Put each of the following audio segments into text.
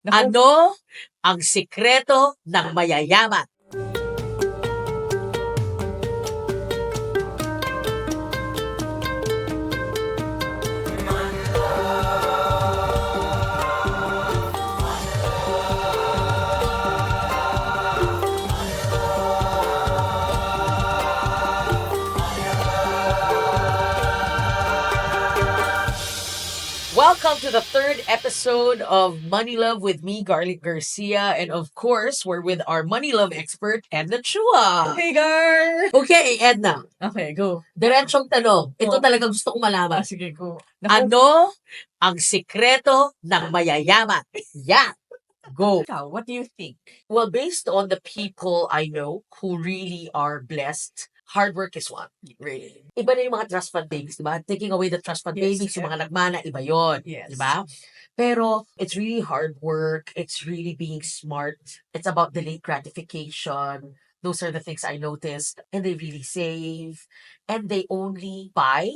Naku, Ano ang sikreto ng mayayaman? Welcome to the third episode of Money Love with me, Garlic Garcia. And of course, we're with our Money Love expert, Edna Chua. hey girl! Okay, Edna. Okay, go. Diretsyong tanong. Ito Oh. talagang gusto kong malaman. Sige, go. Naku, Ano ang sikreto ng mayayaman? Yeah. Go. ikaw, what do you think? Well, based on the people I know who really are blessed, hard work is one. Really? Iba na yung mga trust fund babies, di ba? Taking away the trust fund Yes, babies, yung yeah. mga nagmana, iba yun. Yes. Di ba? Pero it's really hard work. It's really being smart. It's about delayed gratification. Those are the things I noticed. And they really save. And they only buy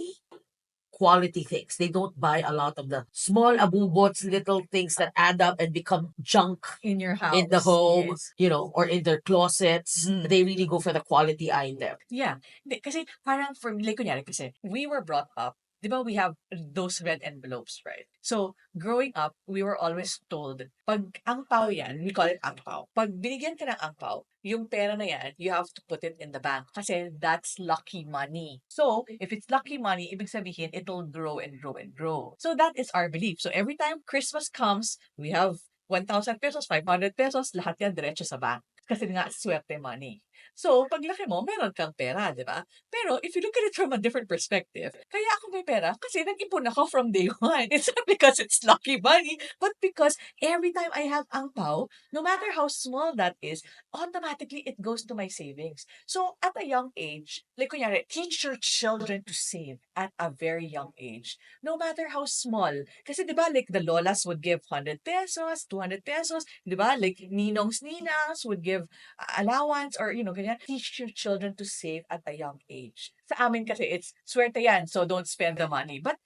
quality things. They don't buy a lot of the small abubots, little things that add up and become junk In your house. in the home, Yes. or in their closets. Mm. They really go for the quality item. Yeah. Hindi, kasi parang for me, like kunyari kasi, we were brought up, di ba we have those red envelopes, right? So, growing up, we were always told, pag angpao yan, we call it angpao. Pag binigyan ka ng angpao, yung pera na yan, you have to put it in the bank. Kasi that's lucky money. So, if it's lucky money, ibig sabihin, it'll grow and grow and grow. So, that is our belief. So, every time Christmas comes, we have 1,000 pesos, 500 pesos, lahat yan diretso sa bank. Kasi nga, swerte money. So, paglaki mo, meron kang pera, di ba? Pero, if you look at it from a different perspective, kaya ako may pera kasi nag-ipon ako from day one. It's not because it's lucky money, but because every time I have angpao, no matter how small that is, automatically it goes to my savings. So, at a young age, like kunyari, teach your children to save at a very young age. No matter how small. Kasi di ba, like the lolas would give 100 pesos, 200 pesos, di ba? Like ninongs would give allowance or, ganyan. Teach your children to save at a young age. Sa amin kasi, it's swerte yan, so don't spend the money. But,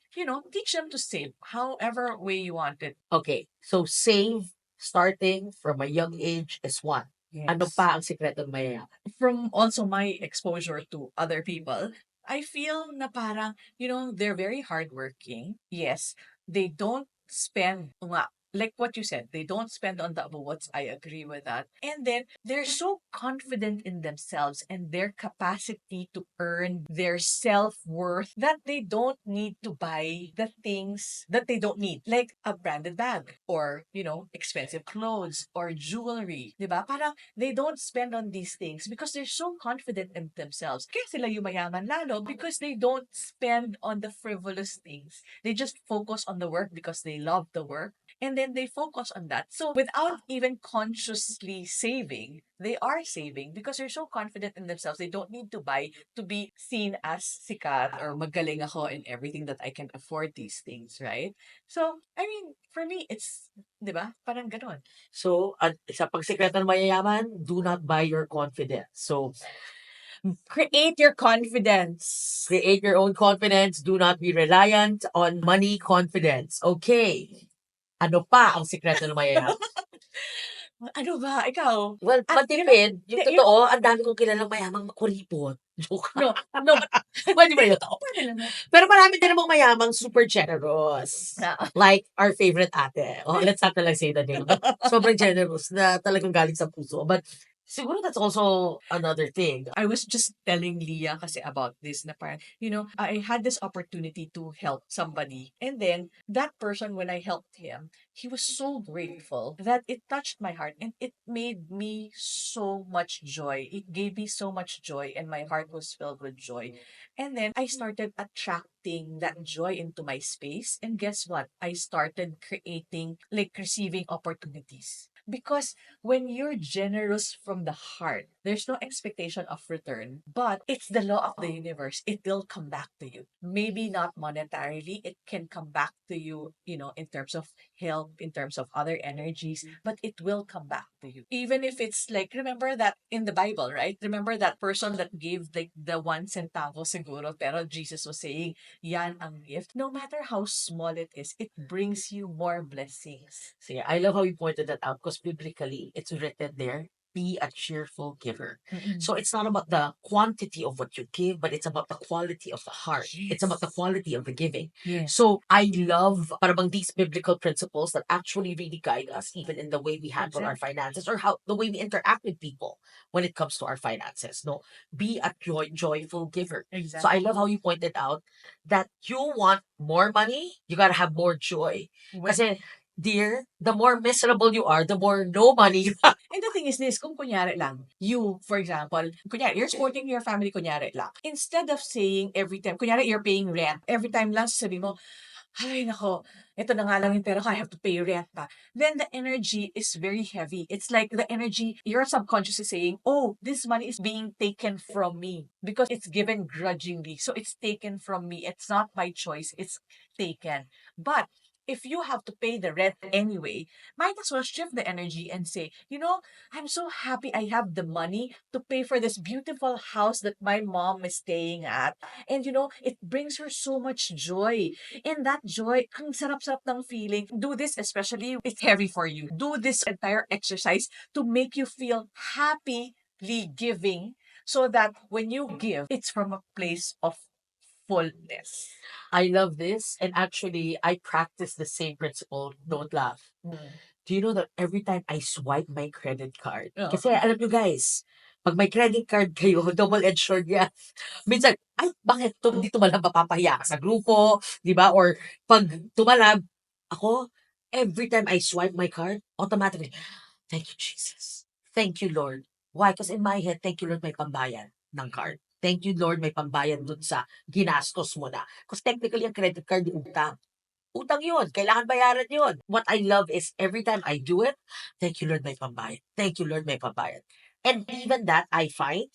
teach them to save however way you want it. Okay, so save starting from a young age is one. Yes. Ano pa ang sikreto ng mayayaman? From also my exposure to other people, I feel na parang, they're very hardworking. Yes, they don't spend nga, like what you said, they don't spend on the awards. I agree with that. And then they're so confident in themselves and their capacity to earn their self-worth that they don't need to buy the things that they don't need. Like a branded bag or, expensive clothes or jewelry. Diba? Parang they don't spend on these things because they're so confident in themselves. Kaya sila yumayaman lalo because they don't spend on the frivolous things. They just focus on the work because they love the work. And then they focus on that. So without even consciously saving, they are saving because they're so confident in themselves. They don't need to buy to be seen as sikat or magaling ako in everything that I can afford these things, right? So, I mean, for me, it's, di ba? Parang ganon. So, sa pagsikreto ng mayayaman, do not buy your confidence. So, Create your confidence. create your own confidence. Do not be reliant on money confidence. Okay. Ano pa ang sikreto ng mayayaman? Ano ba? Ikaw? Well, matipid. Yung totoo, ang dami kong kilalang mayamang kuripot. Joke. No. Pwede ba yun? Pero marami din namang mayamang super generous. Na- Like our favorite ate. Oh, let's not like say the name. But sobrang generous na talagang galing sa puso. But siguro that's also another thing. I was just telling Leah kasi about this na parang, I had this opportunity to help somebody. And then, that person, when I helped him, he was so grateful that it touched my heart and it made me so much joy. It gave me so much joy and my heart was filled with joy. And then, I started attracting that joy into my space. And guess what? I started creating, like receiving opportunities. Because when you're generous from the heart, there's no expectation of return, but it's the law of the universe. It will come back to you. Maybe not monetarily, it can come back to you, in terms of help, in terms of other energies, but it will come back. to you. Even if it's like, remember that in the Bible, right? Remember that person that gave like the 1 centavo siguro, pero Jesus was saying, yan ang gift. No matter how small it is, it brings you more blessings. So yeah, I love how you pointed that out because biblically it's written there, be a cheerful giver. Mm-mm. So it's not about the quantity of what you give, but it's about the quality of the heart. It's about the Yes. quality of the giving. Yes. So I love parang these biblical principles that actually really guide us even in the way we handle our Exactly. finances or how the way we interact with people when it comes to our finances. No, be a joyful giver. So I Exactly. love how you pointed out that you want more money, you gotta have more joy. When, Kasi dear, the more miserable you are, the more no money you have. and the thing is this, kung kunyari lang, you, for example, kunyari, you're supporting your family, kunyari lang. Instead of saying every time, kunyari, you're paying rent, every time lang sabi mo, ay nako, ito na nga lang yung pera ko, I have to pay rent pa. Then the energy is very heavy. It's like the energy, your subconscious is saying, oh, this money is being taken from me because it's given grudgingly. So it's taken from me. It's not my choice. It's taken. But if you have to pay the rent anyway, might as well shift the energy and say, you know, I'm so happy I have the money to pay for this beautiful house that my mom is staying at. And you know, it brings her so much joy. And that joy, ang sarap-sarap ng feeling. Do this, especially if it's heavy for you. Do this entire exercise to make you feel happily giving so that when you give, it's from a place of fullness. I love this. And actually, I practice the same principle. Don't laugh. Mm. Do you know that every time I swipe my credit card, Oo. kasi alam nyo guys, pag may credit card kayo, double-edged sword yan. Minsan, ay, bakit di tumalab, mapapahiya ka sa grupo, di ba? Or pag tumalab, ako, every time I swipe my card, automatically, thank you, Jesus. Thank you, Lord. Why? Because in my head, thank you, Lord, may pambayad ng card. Thank you, Lord, may pambayad dun sa ginastos mo na. Because technically, ang credit card, utang. Utang yun. Kailangan bayaran yun. What I love is every time I do it, thank you, Lord, may pambayad. Thank you, Lord, may pambayad. And even that, I find,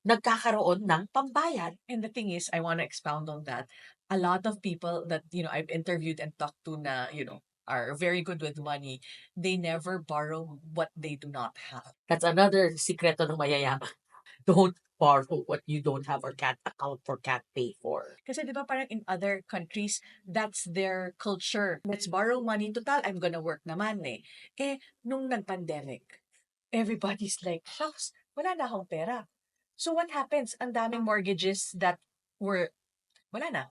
nagkakaroon ng pambayad. And the thing is, I want to expound on that. A lot of people that, you know, I've interviewed and talked to na, you know, are very good with money. They never borrow what they do not have. That's another sikreto ng mayayaman. Don't borrow what you don't have or can't account for, can't pay for. Kasi di ba parang in other countries, that's their culture. Let's borrow money. Total, I'm gonna work naman eh. Eh, nung nag-pandemic, everybody's like, shucks, wala na akong pera. So what happens? Ang daming mortgages that were, wala na.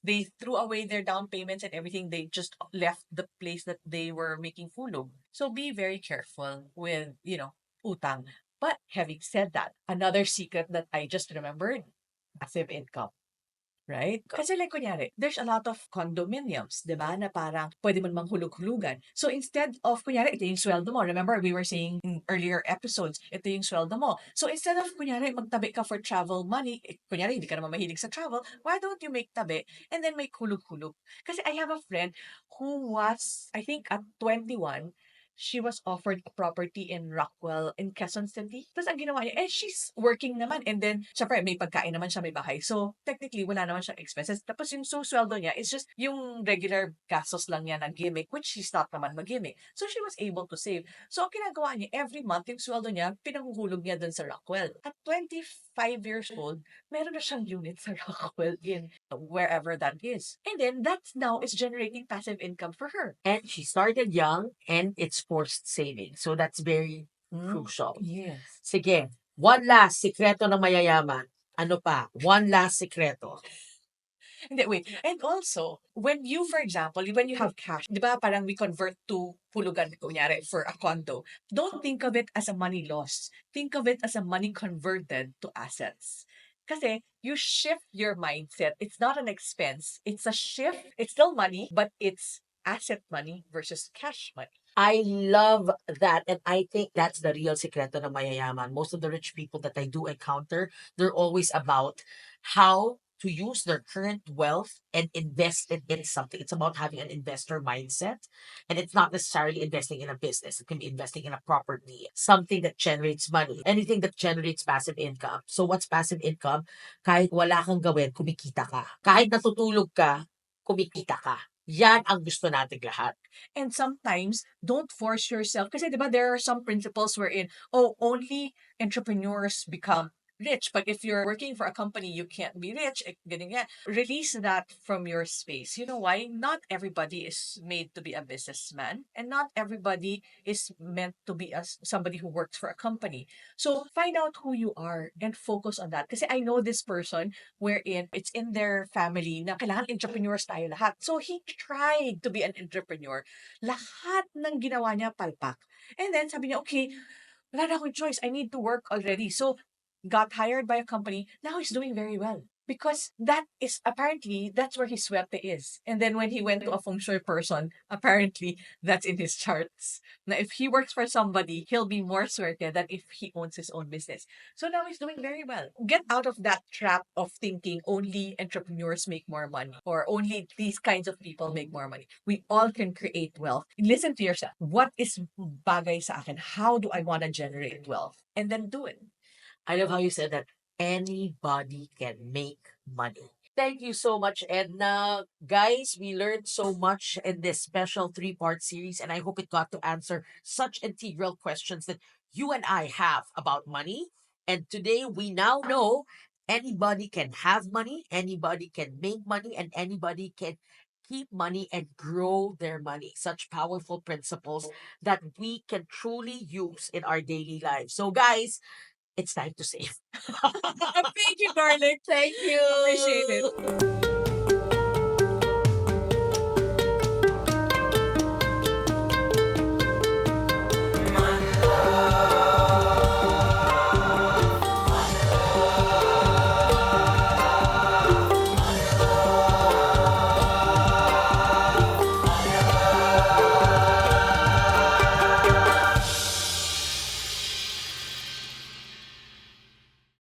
They threw away their down payments and everything. They just left the place that they were making fulog. So be very careful with, you know, utang. But having said that, another secret that I just remembered, passive income. Right? Kasi like kunyari, there's a lot of condominiums, di ba, na parang pwede mo namang hulog-hulugan. So instead of, kunyari, ito yung sweldo mo. Remember, we were saying in earlier episodes, ito yung sweldo mo. So instead of, kunyari, magtabi ka for travel money, kunyari, hindi ka naman mahilig sa travel, why don't you make tabi and then make hulog-hulog? Kasi I have a friend who was, I think at 21, she was offered a property in Rockwell in Quezon City. Tapos ang ginawa niya, she's working naman. And then, syempre, may pagkain naman siya, may bahay. So, technically, wala naman siyang expenses. Tapos yung sweldo niya is just yung regular gastos lang niya ng gimmick, which she's not naman mag-gimmick. So, she was able to save. So, ang ginagawa niya, every month, yung sweldo niya, pinanghuhulog niya dun sa Rockwell. At 25 years old, meron na siyang unit sa Rockwell in wherever that is. And then, that's now is generating passive income for her. And she started young and it's forced saving. So that's very crucial. Yes. Sige, one last sikreto ng mayayaman. Ano pa? One last sikreto. Hindi, wait. And also, when you, for example, when you have cash, di ba parang we convert to hulugan, kunyari, for a condo, don't think of it as a money loss. Think of it as a money converted to assets. Kasi you shift your mindset. It's not an expense. It's a shift. It's still money, but it's asset money versus cash money. I love that. And I think that's the real sikreto ng mayayaman. Most of the rich people that I do encounter, they're always about how to use their current wealth and invest it in something. It's about having an investor mindset. And it's not necessarily investing in a business. It can be investing in a property, something that generates money, anything that generates passive income. So what's passive income? Kahit wala kang gawin, kumikita ka. Kahit natutulog ka, kumikita ka. Yan ang gusto nating lahat. And sometimes, don't force yourself. Kasi, di ba, there are some principles wherein, oh, only entrepreneurs become rich. But if you're working for a company, you can't be rich. Ganyan. Release that from your space. You know why? Not everybody is made to be a businessman. And not everybody is meant to be somebody who works for a company. So, find out who you are and focus on that. Kasi I know this person wherein it's in their family na kailangan entrepreneurs tayo lahat. So, he tried to be an entrepreneur. Lahat ng ginawa niya palpak. And then sabi niya, okay, wala na akong choice. I need to work already. So, got hired by a company. Now he's doing very well. Because that is apparently that's where his swerte is. And then when he went to a feng shui person, apparently that's in his charts. Now if he works for somebody, he'll be more swerte than if he owns his own business. So now he's doing very well. Get out of that trap of thinking only entrepreneurs make more money or only these kinds of people make more money. We all can create wealth. Listen to yourself. What is bagay sa akin? How do I want to generate wealth? And then do it. I love how you said that anybody can make money. Thank you so much, Edna. Guys, we learned so much in this special three-part series, and I hope it got to answer such integral questions that you and I have about money. And today we now know anybody can have money, anybody can make money, and anybody can keep money and grow their money. Such powerful principles that we can truly use in our daily lives. So, guys, it's time to save. Thank you, Garlic. Thank you. Appreciate it.